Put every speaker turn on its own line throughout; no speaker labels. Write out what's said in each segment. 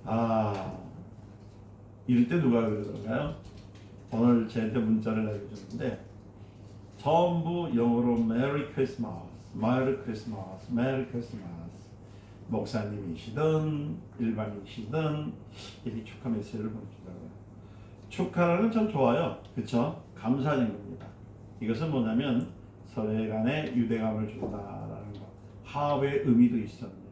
아, 이럴 때 누가 그러던가요? 오늘 저한테 문자를 남겨주는데 전부 영어로 메리 크리스마스, 메리 크리스마스, 메리 크리스마스. 목사님이시든 일반인이시든 이렇게 축하 메시지를 보내주더라고요. 축하라는 참 좋아요. 그렇죠? 감사하는 겁니다. 이것은 뭐냐면 서로에 간에 유대감을 준다라는 것. 화합의 의미도 있습니다.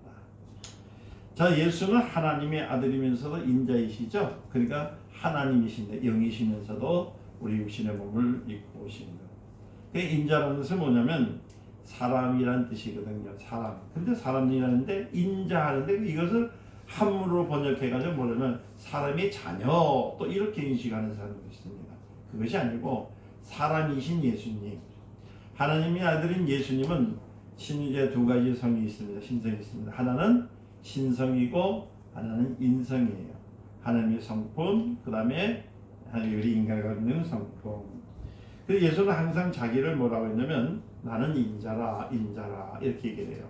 자, 예수는 하나님의 아들이면서도 인자이시죠. 그러니까 하나님이신데 영이시면서도 우리 육신의 몸을 입고 오신 것. 그 인자라는 것은 뭐냐면 사람이란 뜻이거든요. 사람. 근데 사람이라는데 인자하는데 이것을 한문으로 번역해가지고 뭐냐면 사람의 자녀 또 이렇게 인식하는 사람도 있습니다. 그것이 아니고 사람이신 예수님. 하나님의 아들인 예수님은 신유제 두 가지 성이 있습니다. 신성이 있습니다. 하나는 신성이고 하나는 인성이에요. 하나님의 성품, 그 다음에 우리 인간이 갖고 있는 성품. 그래서 예수는 항상 자기를 뭐라고 했냐면 나는 인자라 인자라 이렇게 얘기를 해요.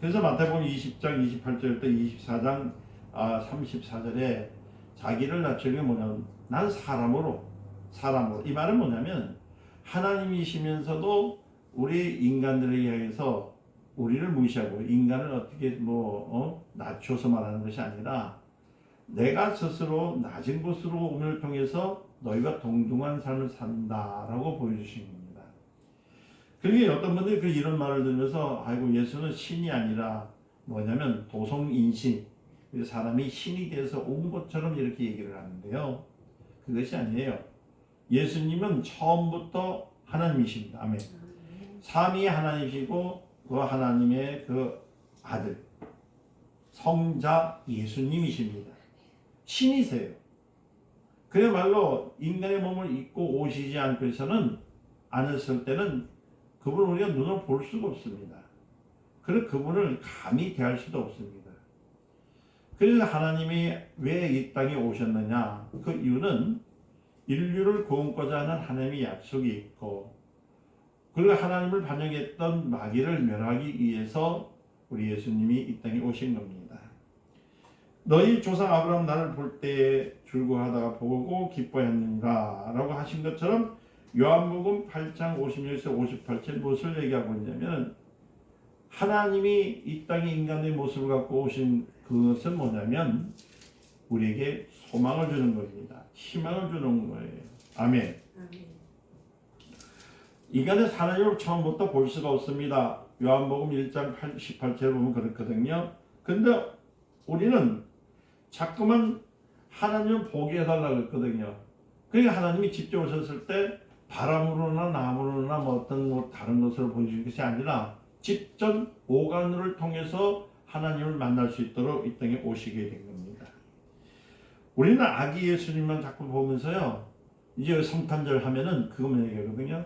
그래서 마태복음 20장 28절부터 24장 34절에 자기를 낮추는 게 뭐냐면 난 사람으로 이 말은 뭐냐면 하나님이시면서도 우리 인간들에 의해서 우리를 무시하고 인간을 어떻게 낮춰서 말하는 것이 아니라 내가 스스로 낮은 곳으로 오늘 통해서 너희가 동등한 삶을 산다라고 보여주신 겁니다. 그게 어떤 분들이 이런 말을 들으면서 아이고 예수는 신이 아니라 뭐냐면 도성인신, 사람이 신이 돼서 온 것처럼 이렇게 얘기를 하는데요. 그것이 아니에요. 예수님은 처음부터 하나님이십니다. 아멘. 삼위 하나님이시고 그 하나님의 그 아들 성자 예수님이십니다. 신이세요. 그야말로 인간의 몸을 입고 오시지 않고서는 않았을 때는 그분을 우리가 눈으로 볼 수가 없습니다. 그래서 그분을 감히 대할 수도 없습니다. 그래서 하나님이 왜 이 땅에 오셨느냐? 그 이유는 인류를 구원하고자 하는 하나님의 약속이 있고 그리고 하나님을 반영했던 마귀를 멸하기 위해서 우리 예수님이 이 땅에 오신 겁니다. 너희 조상 아브라함 나를 볼 때에 즐거워하다가 보고 기뻐했는가 라고 하신 것처럼 요한복음 8장 56에서 58절 무엇을 얘기하고 있냐면 하나님이 이 땅에 인간의 모습을 갖고 오신 그것은 뭐냐면 우리에게 소망을 주는 겁니다. 희망을 주는 거예요. 아멘. 인간은 하나님을 처음부터 볼 수가 없습니다. 요한복음 1장 18절 보면 그렇거든요. 근데 우리는 자꾸만 하나님을 보게 해달라고 했거든요. 그러니까 하나님이 직접 오셨을 때 바람으로나 나무로나 어떤 다른 것으로 보여주는 것이 아니라 직접 오간을 통해서 하나님을 만날 수 있도록 이 땅에 오시게 된 겁니다. 우리는 아기 예수님만 자꾸 보면서요. 이제 성탄절 하면은 그것만 얘기하거든요.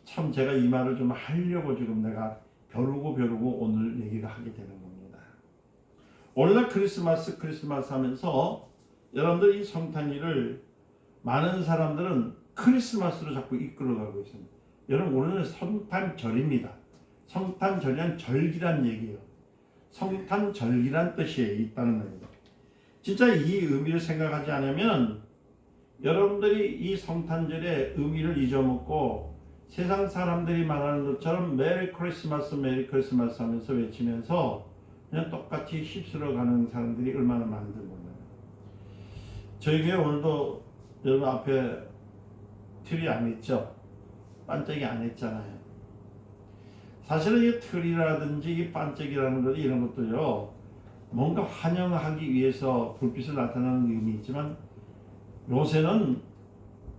참 제가 이 말을 좀 하려고 지금 내가 벼르고 오늘 얘기를 하게 되는 겁니다. 원래 크리스마스 하면서 여러분들 이 성탄일을 많은 사람들은 크리스마스로 자꾸 이끌어가고 있습니다. 여러분 오늘은 성탄절입니다. 성탄절이란 절기란 얘기예요. 성탄절기란 뜻이 있다는 겁니다. 진짜 이 의미를 생각하지 않으면 여러분들이 이 성탄절의 의미를 잊어먹고 세상 사람들이 말하는 것처럼 메리 크리스마스 하면서 외치면서 그냥 똑같이 휩쓸어가는 사람들이 얼마나 많은지 몰라요. 저희 교회 오늘도 여러분 앞에 트리 안 했죠? 반짝이 안 했잖아요. 사실은 이 트리라든지 이 반짝이라는 것 이런 것도요. 뭔가 환영하기 위해서 불빛을 나타내는 의미 있지만 요새는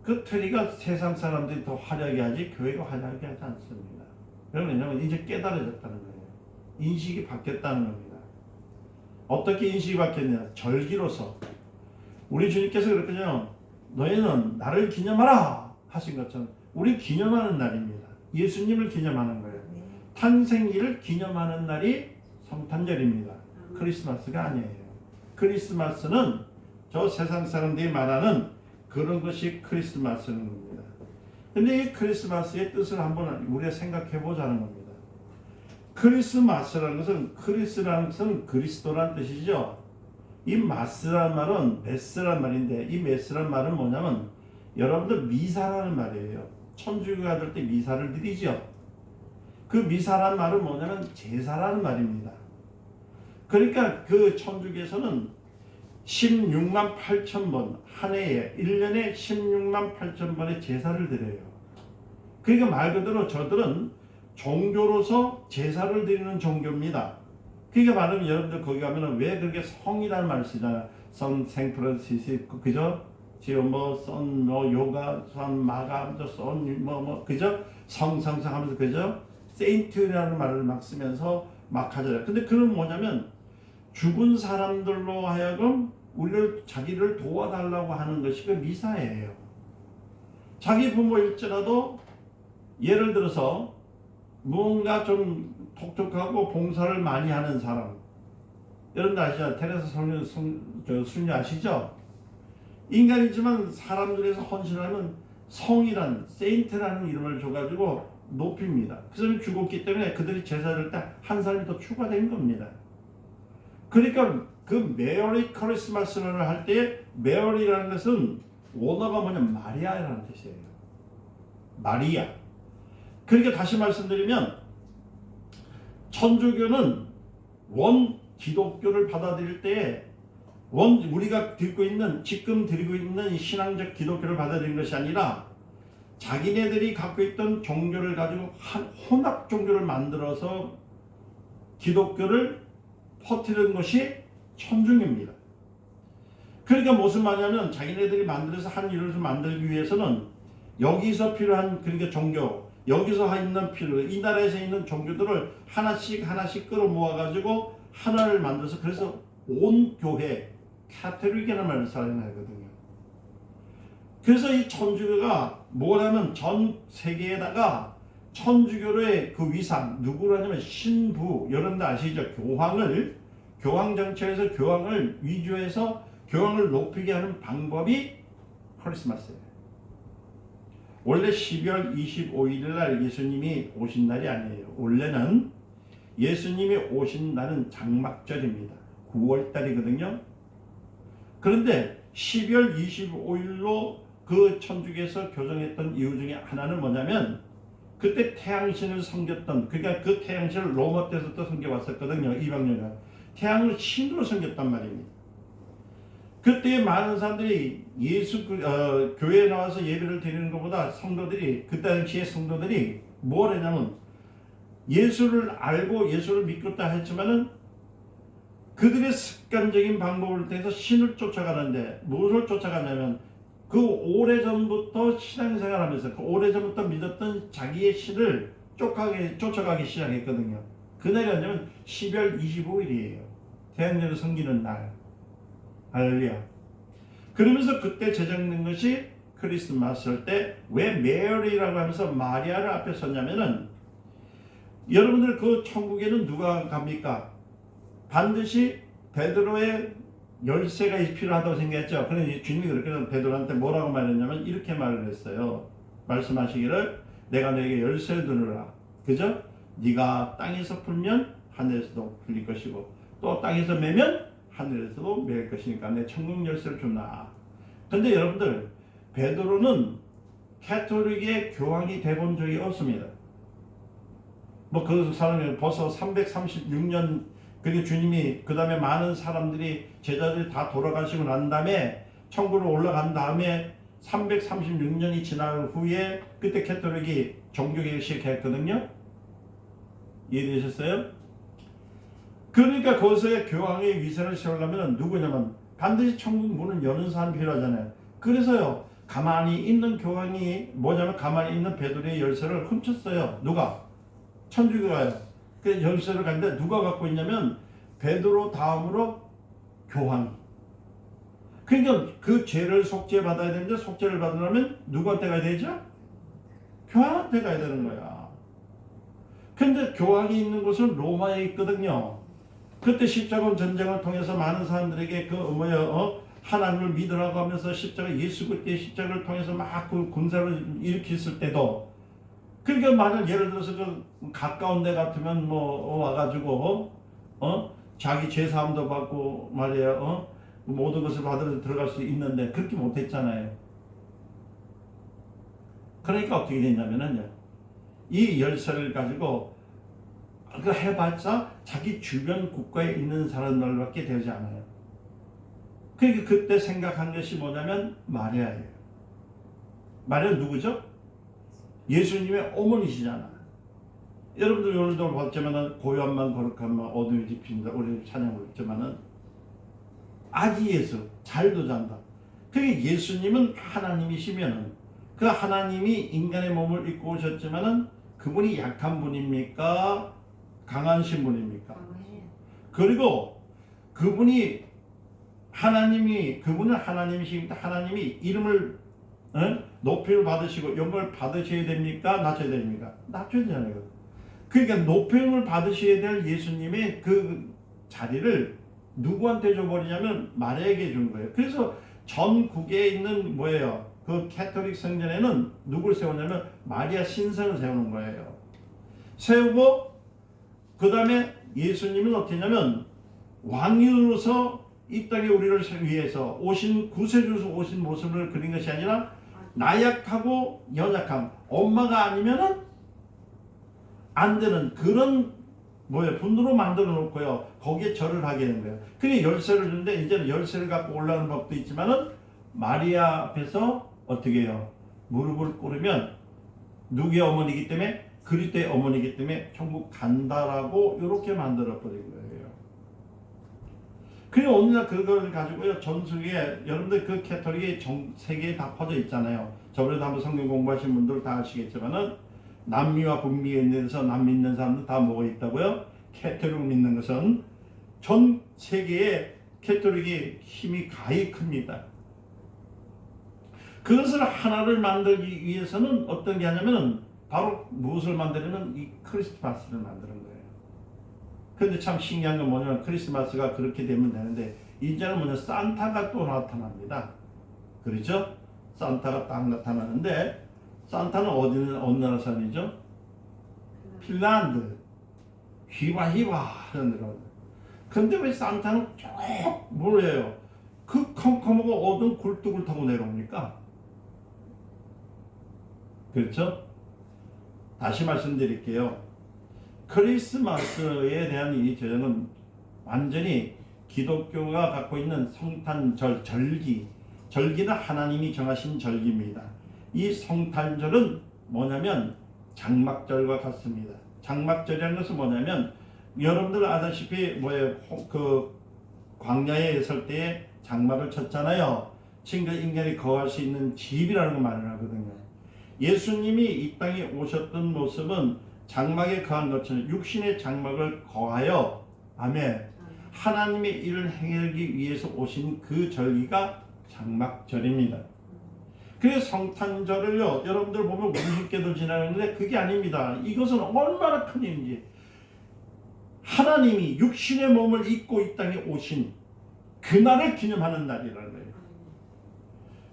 그 트리가 세상 사람들이 더 화려하게 하지 교회가 화려하게 하지 않습니다. 왜냐하면 이제 깨달아졌다는 거예요. 인식이 바뀌었다는 겁니다. 어떻게 인식이 바뀌었냐? 절기로서 우리 주님께서 그랬거든요. 너희는 나를 기념하라 하신 것처럼 우리 기념하는 날입니다. 예수님을 기념하는 거예요. 탄생일을 기념하는 날이 성탄절입니다. 크리스마스가 아니에요. 크리스마스는 저 세상 사람들이 말하는 그런 것이 크리스마스는 겁니다. 근데 이 크리스마스의 뜻을 한번 우리가 생각해 보자는 겁니다. 크리스마스라는 것은 그리스도라는 뜻이죠. 이 마스란 말은 메스란 말인데, 이 메스란 말은 뭐냐면 여러분들 미사라는 말이에요. 천주교가 될 때 미사를 드리죠. 그 미사란 말은 뭐냐면 제사라는 말입니다. 그러니까 그 천주교에서는 16만 8천 번, 한 해에 1년에 16만 8천 번의 제사를 드려요. 그러니까 말 그대로 저들은 종교로서 제사를 드리는 종교입니다. 그러니까 말하면 여러분들 거기 가면은 왜 그렇게 성이라는 말을 쓰잖아요. 선 생프란시스, 그죠? 지금 선 요가, 선 마가, 선 그죠? 성상하면서 그죠? 세인트라는 말을 막 쓰면서 막 하잖아요. 근데 그건 뭐냐면 죽은 사람들로 하여금 우리를 자기를 도와달라고 하는 것이 그 미사예요. 자기 부모일지라도 예를 들어서 무언가 좀 독특하고 봉사를 많이 하는 사람, 여러분들 아시죠? 테레사 수녀 아시죠? 인간이지만 사람들에서 헌신하면 성이란 세인트라는 이름을 줘가지고 높입니다. 그 사람이 죽었기 때문에 그들이 제사를 딱 한 사람이 더 추가된 겁니다. 그러니까 그 메리 크리스마스를 할 때 메리라는 것은 원어가 뭐냐면 마리아라는 뜻이에요. 마리아. 그러니까 다시 말씀드리면 천주교는 원 기독교를 받아들일 때 우리가 듣고 있는 지금 드리고 있는 이 신앙적 기독교를 받아들인 것이 아니라 자기네들이 갖고 있던 종교를 가지고 한 혼합 종교를 만들어서 기독교를 퍼뜨리는 것이 천주교입니다. 그러니까 무슨 말이냐면 자기네들이 만들어서 한 일을 만들기 위해서는 여기서 필요한 그러니까 종교, 여기서 있는 이 나라에서 있는 종교들을 하나씩 끌어모아 가지고 하나를 만들어서 그래서 온 교회 카톨릭이라는 말을 사용하거든요. 그래서 이 천주교가 뭐냐면 전 세계에다가 천주교의 그 위상 누구라냐면 신부, 여러분들 아시죠? 교황 정책에서 교황을 위조해서 교황을 높이게 하는 방법이 크리스마스예요. 원래 12월 25일 날 예수님이 오신 날이 아니에요. 원래는 예수님이 오신 날은 장막절입니다. 9월 달이거든요. 그런데 12월 25일로 그 천주교에서 교정했던 이유 중에 하나는 뭐냐면 그때 태양신을 섬겼던, 그러니까 그 태양신을 로마 때부터 섬겨왔었거든요. 이방인가 태양을 신으로 섬겼단 말입니다. 그때 많은 사람들이 교회에 나와서 예배를 드리는 것보다 성도들이 그 당시에 성도들이 뭘 했냐면 예수를 알고 예수를 믿겠다 했지만은 그들의 습관적인 방법을 통해서 신을 쫓아가는데 무엇을 쫓아가냐면 그 오래전부터 신앙생활하면서 그 오래전부터 믿었던 자기의 신을 쫓아가기 시작했거든요. 그날이 언제면 12월 25일이에요. 태양절을 섬기는 날. 할렐루야. 그러면서 그때 제정된 것이 크리스마스일 때 왜 메리라고 하면서 마리아를 앞에 썼냐면은 여러분들 그 천국에는 누가 갑니까? 반드시 베드로의 열쇠가 필요하다고 생각했죠. 그런데 주님이 그렇게 베드로한테 뭐라고 말했냐면 이렇게 말을 했어요. 말씀하시기를 내가 너에게 열쇠를 두느라. 그죠? 네가 땅에서 풀면 하늘에서도 풀릴 것이고 또 땅에서 매면 하늘에서도 매일 것이니까 내 천국 열쇠를 주나. 근데 여러분들 베드로는 카톨릭의 교황이 돼본 적이 없습니다. 뭐 그 사람이 벌써 336년 그게 주님이 그 다음에 많은 사람들이 제자들이 다 돌아가시고 난 다음에 천국으로 올라간 다음에 336년이 지난 후에 그때 카톨릭이 종교개혁 시작했거든요. 이해되셨어요? 그러니까 거기서의 교황의 위세를 세우려면 누구냐면 반드시 천국 문을 여는 사람이 필요하잖아요. 그래서요 가만히 있는 교황이 뭐냐면 가만히 있는 베드로의 열쇠를 훔쳤어요. 누가? 천주교가요. 그 열쇠를 갔는데 누가 갖고 있냐면 베드로 다음으로 교황. 그러니까 그 죄를 속죄 받아야 되는데 속죄를 받으려면 누구한테 가야 되죠? 교황한테 가야 되는 거야. 근데 교황이 있는 곳은 로마에 있거든요. 그때 십자군 전쟁을 통해서 많은 사람들에게 하나님을 믿으라고 하면서 예수 그리스도의 십자가를 통해서 막 그 군사를 일으켰을 때도 그러니까 만약 예를 들어서 그 가까운 데 같으면 와가지고 자기 죄사함도 받고 말이에요. 모든 것을 받으러 들어갈 수 있는데 그렇게 못했잖아요. 그러니까 어떻게 됐냐면은요, 이 열쇠를 가지고 그 해봤자 자기 주변 국가에 있는 사람들밖에 되지 않아요. 그러니까 그때 생각한 것이 뭐냐면 마리아예요. 마리아 누구죠? 예수님의 어머니시잖아. 여러분들 오늘도 봤지만은 고요한만 거룩한만 어둠이 짚힌다 우리 찬양을 했지만은 아기 예수 잘도 잔다. 그게 예수님은 하나님이시면은 그 하나님이 인간의 몸을 입고 오셨지만은 그분이 약한 분입니까? 강하신 분입니까? 그리고 그분은 하나님이시니까 하나님이 이름을 높임을 받으시고 영광을 받으셔야 됩니까? 낮춰야 됩니까? 낮춰야 되잖아요. 그러니까 높임을 받으셔야 될 예수님의 그 자리를 누구한테 줘버리냐면 마리아에게 준 거예요. 그래서 전국에 있는 뭐예요? 그 캐톨릭 성전에는 누굴 세우냐면 마리아 신성을 세우는 거예요. 세우고 그 다음에 예수님은 어떻게 했냐면 왕으로서 이 땅에 우리를 위해서 오신 구세주로서 오신 모습을 그린 것이 아니라 나약하고 연약함, 엄마가 아니면은 안 되는 그런 분으로 만들어 놓고요. 거기에 절을 하게 되는 거예요. 그게 열쇠를 주는데 이제는 열쇠를 갖고 올라가는 법도 있지만은 마리아 앞에서 어떻게 해요? 무릎을 꿇으면 누구의 어머니이기 때문에 그리스도의 어머니이기 때문에 천국 간다라고 이렇게 만들어 버린 거예요. 그리고 오늘날 그걸 가지고요. 전 세계에 여러분들 그 캐톨릭이 전 세계에 다 퍼져 있잖아요. 저번에도 한번 성경 공부하신 분들 다 아시겠지만은 남미와 북미에 있는 남 믿는 사람들 다 뭐가 있다고요? 캐톨릭 믿는 것은 전 세계에 캐톨릭이 힘이 가히 큽니다. 그것을 하나를 만들기 위해서는 어떤 게 하냐면 바로 무엇을 만드냐면 이 크리스마스를 만드는 거예요. 근데 참 신기한 건 뭐냐면 크리스마스가 그렇게 되면 되는데 이제는 뭐냐 산타가 또 나타납니다. 그렇죠? 산타가 딱 나타나는데 산타는 어느 나라 사람이죠? 핀란드. 휘바휘바 하는 데로. 근데 왜 산타는 쭉 뭐래요? 그 컴컴하고 어두운 굴뚝을 타고 내려옵니까? 그렇죠? 다시 말씀드릴게요. 크리스마스에 대한 이 제정은 완전히 기독교가 갖고 있는 성탄절, 절기는 하나님이 정하신 절기입니다. 이 성탄절은 뭐냐면 장막절과 같습니다. 장막절이라는 것은 뭐냐면 여러분들 아다시피 그 광야에 있을 때에 장막을 쳤잖아요. 친구 인간이 거할 수 있는 집이라는 걸 말을 하거든요. 예수님이 이 땅에 오셨던 모습은 장막에 거한 것처럼 육신의 장막을 거하여 아멘 하나님의 일을 행하기 위해서 오신 그 절기가 장막절입니다. 그래서 성탄절을요 여러분들 보면 우습게도 지나는데 그게 아닙니다. 이것은 얼마나 큰 일인지 하나님이 육신의 몸을 입고 이 땅에 오신 그날을 기념하는 날이라는 거예요.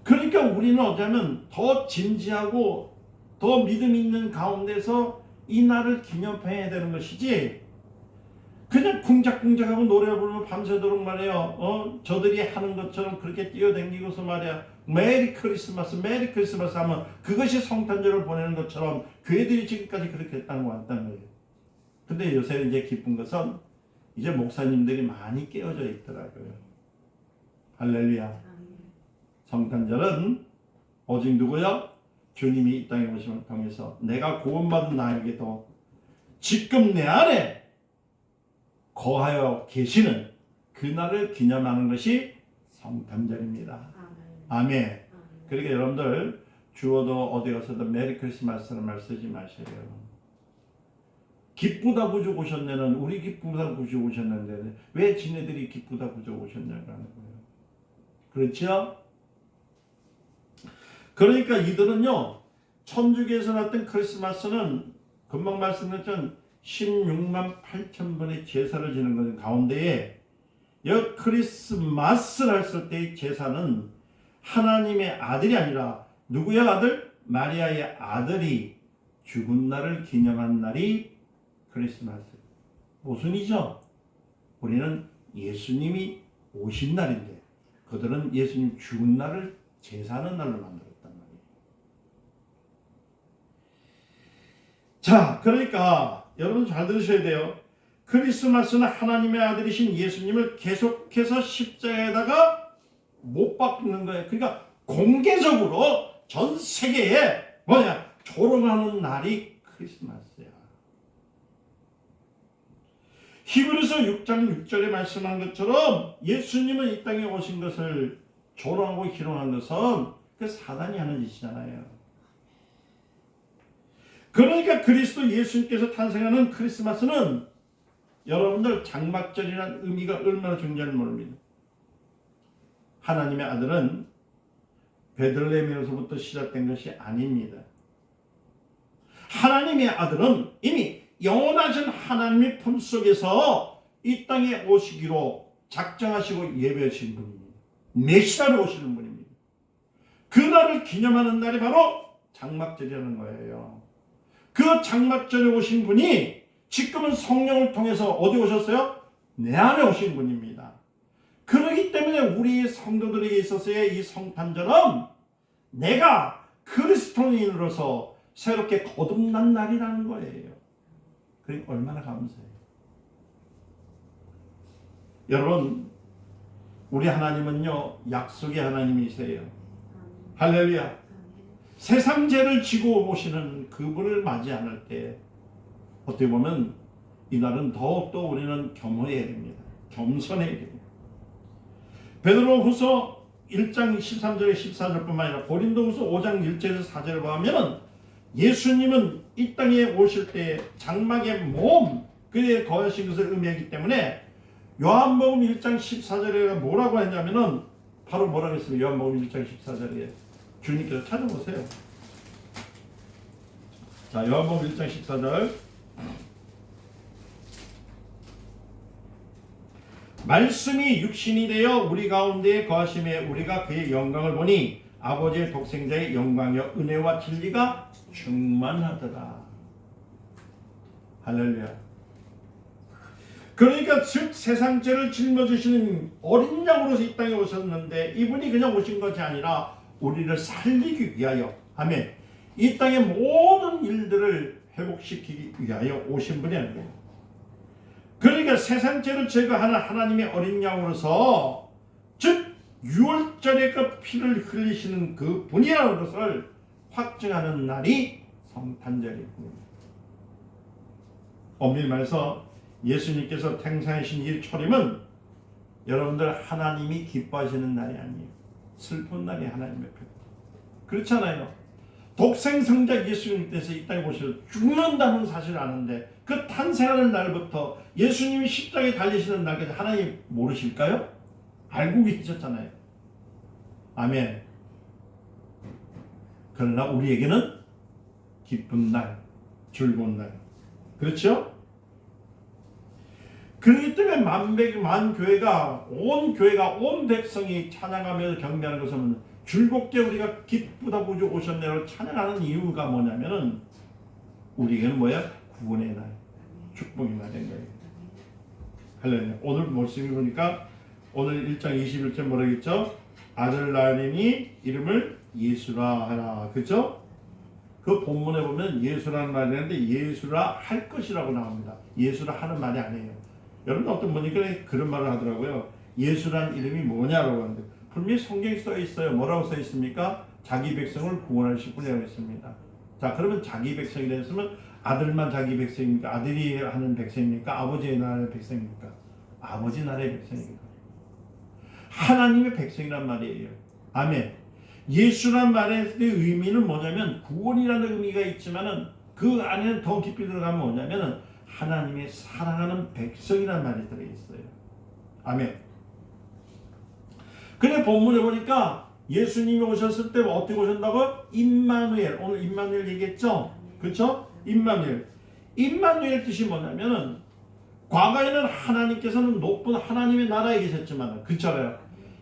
그러니까 우리는 어쩌면 더 진지하고 더 믿음 있는 가운데서 이 날을 기념해야 되는 것이지 그냥 쿵짝쿵짝하고 노래 부르면 밤새도록 말이에요. 저들이 하는 것처럼 그렇게 뛰어다니고서 말이야 메리 크리스마스 하면 그것이 성탄절을 보내는 것처럼 교회들이 지금까지 그렇게 했다는 거 같다는 거예요. 근데 요새 이제 기쁜 것은 이제 목사님들이 많이 깨어져 있더라고요. 할렐루야. 성탄절은 오직 누구요? 주님이 이 땅에 오심을 통해서 내가 구원받은 나에게도 지금 내 안에 거하여 계시는 그날을 기념하는 것이 성탄절입니다. 아멘. 그러니까 여러분들 주어도 어디 가서도 메리 크리스마스라는 말 쓰지 마세요. 기쁘다 부족 오셨네는 우리 기쁘다 부족 오셨는데 왜 지네들이 기쁘다 부족 오셨냐고 하는 거예요. 그렇죠? 그러니까 이들은요 천주교에서 났던 크리스마스는 금방 말씀드렸던 16만 8천 번의 제사를 지는 것 가운데에 이 크리스마스를 했을 때의 제사는 하나님의 아들이 아니라 누구의 아들? 마리아의 아들이 죽은 날을 기념한 날이 크리스마스. 모순이죠? 우리는 예수님이 오신 날인데 그들은 예수님 죽은 날을 제사하는 날로 만들었단 말이에요. 자, 그러니까 여러분 잘 들으셔야 돼요. 크리스마스는 하나님의 아들이신 예수님을 계속해서 십자가에다가 못 박는 거예요. 그러니까 공개적으로 전 세계에 조롱하는 날이 크리스마스야. 히브리서 6장 6절에 말씀한 것처럼 예수님은 이 땅에 오신 것을 조롱하고 희롱한 것은 그 사단이 하는 짓이잖아요. 그러니까 그리스도 예수님께서 탄생하는 크리스마스는 여러분들 장막절이라는 의미가 얼마나 중요한지 모릅니다. 하나님의 아들은 베들레헴에서부터 시작된 것이 아닙니다. 하나님의 아들은 이미 영원하신 하나님의 품속에서 이 땅에 오시기로 작정하시고 예배하신 분입니다. 메시아로 오시는 분입니다. 그날을 기념하는 날이 바로 장막절이라는 거예요. 그 장막절에 오신 분이 지금은 성령을 통해서 어디 오셨어요? 내 안에 오신 분입니다. 그렇기 때문에 우리 성도들에게 있어서의 이 성탄절은 내가 그리스도인으로서 새롭게 거듭난 날이라는 거예요. 그러니까 얼마나 감사해요. 여러분, 우리 하나님은요, 약속의 하나님이세요. 할렐루야. 세상 죄를 지고 오시는 그분을 맞이할 때 어떻게 보면 이날은 더욱더 우리는 겸허해야 됩니다. 겸손해야 됩니다. 베드로후서 1장 13절에 14절뿐만 아니라 고린도후서 5장 1절에서 4절을 보면 예수님은 이 땅에 오실 때 장막의 몸 그에 거하신 것을 의미하기 때문에 요한복음 1장 14절에 뭐라고 했냐면은 바로 뭐라고 했어요? 요한복음 1장 14절에 주님께서 찾아보세요. 자, 요한복음 1장 14절 말씀이 육신이 되어 우리 가운데 거하심에 우리가 그의 영광을 보니 아버지의 독생자의 영광이요 은혜와 진리가 충만하더라. 할렐루야. 그러니까 즉 세상 죄를 짊어지시는 어린 양으로서 이 땅에 오셨는데 이분이 그냥 오신 것이 아니라 우리를 살리기 위하여 아멘. 이 땅의 모든 일들을 회복시키기 위하여 오신 분이 아니에요. 그러니까 세상 죄를 제거하는 하나님의 어린 양으로서 즉 유월절에 그 피를 흘리시는 그 분이라는 것을 확증하는 날이 성탄절입니다. 엄밀히 말해서 예수님께서 탄생하신 이 초림은 여러분들 하나님이 기뻐하시는 날이 아니에요. 슬픈 날이 하나님의 편. 그렇잖아요. 독생성자 예수님께서 이 땅에 오셔서 죽는다는 사실을 아는데 그 탄생하는 날부터 예수님이 십자가에 달리시는 날까지 하나님 모르실까요? 알고 계셨잖아요. 아멘. 그러나 우리에게는 기쁜 날, 즐거운 날. 그렇죠? 그렇기 때문에 만교회가 온 백성이 찬양하며 경배하는 것은 즐겁게 우리가 기쁘다고 오셨네라고 찬양하는 이유가 뭐냐면은 우리에게는 구원의 날, 축복의 날인 거예요. 할렐루야. 오늘 말씀을 보니까 오늘 1장 21절 뭐라고 했죠? 아들 낳으니 이름을 예수라 하라. 그죠? 그 본문에 보면 예수라는 말이 있는데 예수라 할 것이라고 나옵니다. 예수라 하는 말이 아니에요. 여러분 어떤 분이 그런 말을 하더라고요. 예수란 이름이 뭐냐라고 하는데 분명히 성경에 써 있어요. 뭐라고 써 있습니까? 자기 백성을 구원하실 분이라고 했습니다. 자, 그러면 자기 백성이라 했으면 아들만 자기 백성입니까? 아들이 하는 백성입니까? 아버지의 나라의 백성입니까? 아버지 나라의 백성입니다. 하나님의 백성이란 말이에요. 아멘. 예수란 말의 의미는 뭐냐면 구원이라는 의미가 있지만은 그 안에는 더 깊이 들어가면 뭐냐면은 하나님의 사랑하는 백성이라는 말이 들어있어요. 아멘. 근데 본문에 보니까 예수님이 오셨을 때 어떻게 오셨다고? 임마누엘. 오늘 임마누엘 얘기했죠? 그렇죠? 임마누엘. 임마누엘 뜻이 뭐냐면은 과거에는 하나님께서는 높은 하나님의 나라에 계셨지만 그렇잖아요.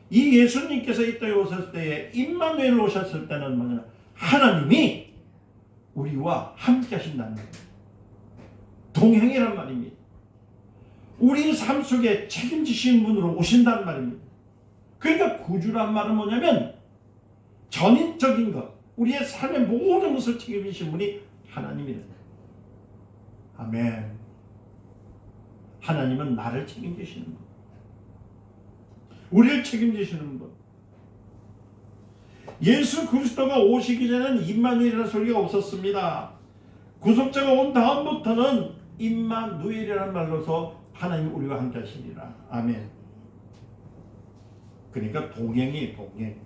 이 예수님께서 이 땅에 오셨을 때에 임마누엘 오셨을 때는 뭐냐? 하나님이 우리와 함께 하신다는 거예요. 동행이란 말입니다. 우리 삶 속에 책임지신 분으로 오신다는 말입니다. 그러니까 구주란 말은 뭐냐면 전인적인 것, 우리의 삶의 모든 것을 책임지신 분이 하나님이다. 아멘. 하나님은 나를 책임지시는 분, 우리를 책임지시는 분. 예수 그리스도가 오시기 전에는 임마누엘이라는 소리가 없었습니다. 구속자가 온 다음부터는 임마누엘이라는 말로서 하나님 우리와 함께 하시리라. 아멘. 그러니까 동행이 동행.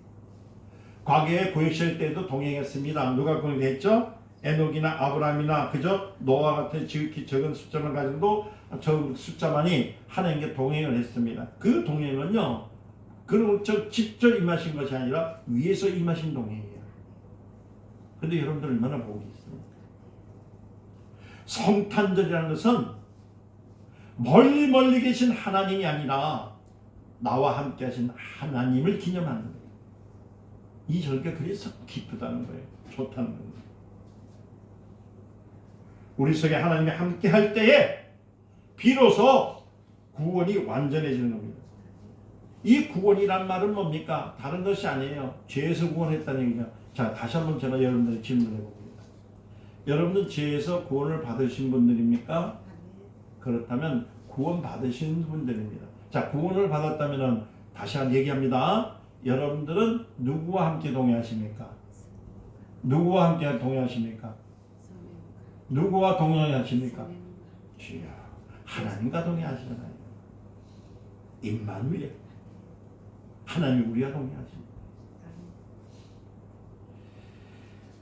과거에 구약시대 때도 동행했습니다. 누가 동행했죠? 에녹이나 아브라함이나 그저 노아 같은 지극히 적은 숫자만 가지고도 저 숫자만이 하나님께 동행을 했습니다. 그 동행은요, 그리고 직접 임하신 것이 아니라 위에서 임하신 동행이에요. 그런데 여러분들 얼마나 복이 있습니까? 성탄절이라는 것은 멀리 계신 하나님이 아니라 나와 함께 하신 하나님을 기념하는 거예요. 이 절기가 그래서 기쁘다는 거예요. 좋다는 거예요. 우리 속에 하나님이 함께 할 때에 비로소 구원이 완전해지는 겁니다. 이 구원이란 말은 뭡니까? 다른 것이 아니에요. 죄에서 구원했다는 얘기죠. 자, 다시 한번 제가 여러분들에게 질문해 봅니다. 여러분은 죄에서 구원을 받으신 분들입니까? 그렇다면 구원 받으신 분들입니다. 자, 구원을 받았다면 다시 한번 얘기합니다. 여러분들은 누구와 함께 동행하십니까? 누구와 함께 동행하십니까? 누구와 동행하십니까? 주여, 하나님과 동행하시잖아요. 임마누엘, 하나님 우리와 동행하십니다.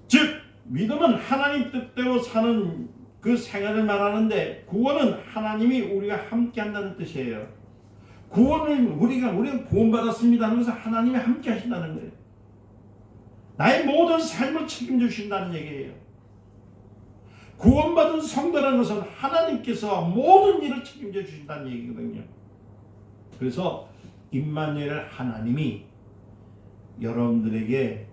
즉 믿음은 하나님 뜻대로 사는 그 생활을 말하는데, 구원은 하나님이 우리가 함께 한다는 뜻이에요. 우리가 구원받았습니다 하는 것은 하나님이 함께 하신다는 거예요. 나의 모든 삶을 책임져 주신다는 얘기예요. 구원받은 성도라는 것은 하나님께서 모든 일을 책임져 주신다는 얘기거든요. 그래서 임마누엘 하나님이 여러분들에게,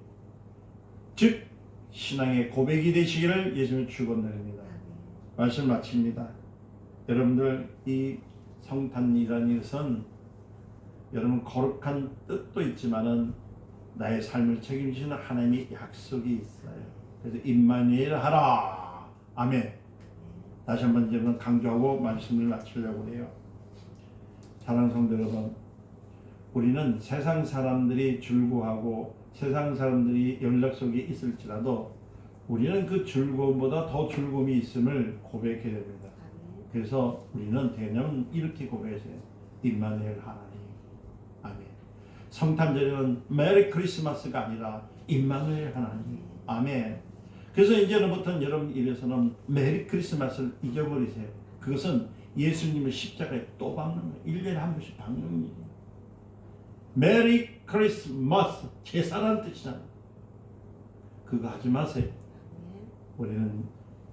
즉 신앙의 고백이 되시기를 예수님을 축원드립니다. 말씀 마칩니다. 여러분들, 이 성탄이라는 것은 여러분 거룩한 뜻도 있지만은 나의 삶을 책임지시는 하나님의 약속이 있어요. 그래서 임마누엘 하라. 아멘. 다시 한번 여러분 강조하고 말씀을 마치려고 해요. 사랑하는 성도 여러분, 우리는 세상 사람들이 즐거워하고 세상 사람들이 연락 속에 있을지라도 우리는 그 즐거움보다 더 즐거움이 있음을 고백해야 됩니다. 그래서 우리는 대념 이렇게 고백해요. 임마누엘 하나님. 아멘. 성탄절에는 메리 크리스마스가 아니라 임마누엘 하나님. 아멘. 그래서 이제부터는 여러분 입에서는 메리 크리스마스를 잊어버리세요. 그것은 예수님을 십자가에 또 박는 거예요. 1년에 한 번씩 박는 일이에요. 메리 크리스마스, 제사라는 뜻이잖아요. 그거 하지 마세요. 우리는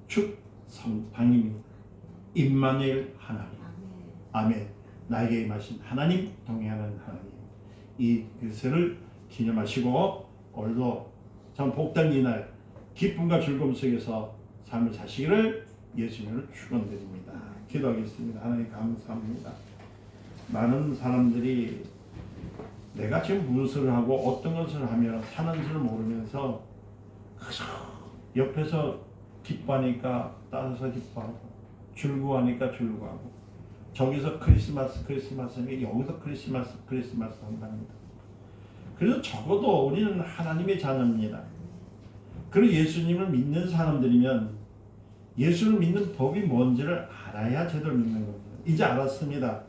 축성탄입니다. 임마누엘 하나님. 아멘. 나에게 임하신 하나님, 동행하는 하나님. 이 것을 기념하시고 오늘도 참 복된 이날 기쁨과 즐거움 속에서 삶을 사시기를 예수님을 축원드립니다. 기도하겠습니다. 하나님 감사합니다. 많은 사람들이 내가 지금 무엇을 하고 어떤 것을 하며 사는지를 모르면서 옆에서 기뻐하니까 따라서 기뻐하고 즐거워하니까 즐거워하고 저기서 크리스마스 하니까 여기서 크리스마스 한답니다. 그래서 적어도 우리는 하나님의 자녀입니다. 그리고 예수님을 믿는 사람들이면 예수를 믿는 법이 뭔지를 알아야 제대로 믿는 겁니다. 이제 알았습니다.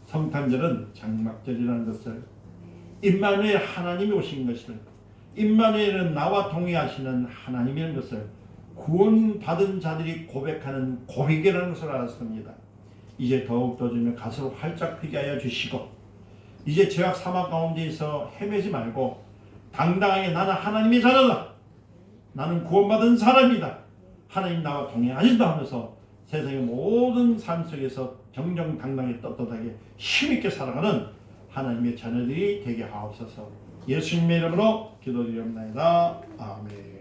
성탄절은 장막절이라는 것을, 임마누엘 하나님이 오신 것을, 임마누엘은 나와 동행하시는 하나님이라는 것을 구원받은 자들이 고백하는 고백이라는 것을 알았습니다. 이제 더욱더 주면 가슴을 활짝 피게 하여 주시고 이제 죄악 사막 가운데에서 헤매지 말고 당당하게 나는 하나님의 자녀다. 나는 구원받은 사람이다. 하나님 나와 동행하신다 하면서 세상의 모든 삶 속에서 정정당당히 떳떳하게 힘있게 살아가는 하나님의 자녀들이 되게 하옵소서. 예수님의 이름으로 기도드리옵나이다. 아멘.